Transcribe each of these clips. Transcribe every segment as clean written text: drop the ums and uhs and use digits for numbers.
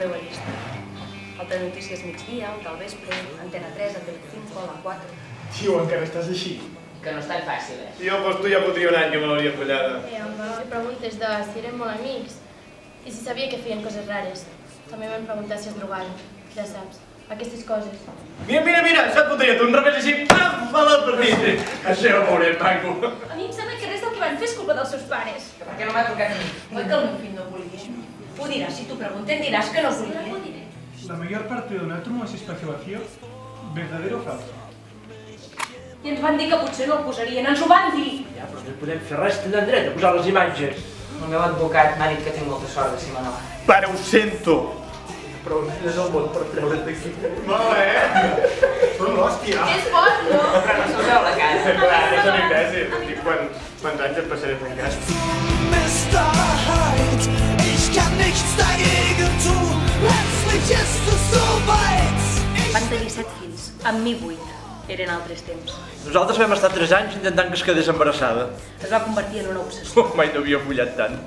meva llista. El Telenotícies migdia, el del vespre, Antena 3, el Telecinco, la 4... Tio, encara estàs així? Que no és tan fàcil, Tio, doncs tu ja fotria un any que me l'hauria follada. Home, li preguntes de si eren molt amics i si sabia que feien coses rares. També m'han preguntat si es drogaven, ja saps, aquestes coses. Mira, això et fotria tu un revés així, pam, mal al partit. Això ho veurem, tanco. A mi em sembla que res del que van fer és culpa dels seus pares. Per què no m'ha trucat a mi? Oi que el meu fill no volia? Ho diràs, si t'ho pregunten diràs que no volia. La mayor parte de un átomo es espacio vacío, verdadero o falso. I ens van dir que potser no el posarien, ens ho van dir! Ja, però no podem fer res, tenen dret a posar les imatges. El meu advocat m'ha dit que tinc molta sort de ser menor. Pare, ho sento. Però és el món per treure't d'aquí. Són l'hòstia. És fort, no? Però no se'ls veu la cara. Clar, és un imbècil. Dic, quants anys et passaré tancats? Mr. Ich kann nichts dagegen tun, plötzlich ist es soweit. Van tenir 7 fills, amb mi 8. Eren altres temps. Nosaltres vam estar 3 anys intentant que es quedés embarassada. Es va convertir en una obsessió. Mai no havia follat tant.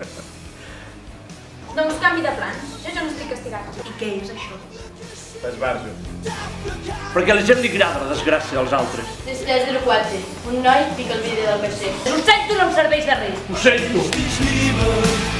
Doncs canvi de plans, jo ja no estic castigat. I què és això? Esbarjo. Perquè a la gent li agrada la desgràcia dels altres. Des 304, un noi pica el vidre del PC. Ho sento, no em serveix de res. Ho sento. Ich liebe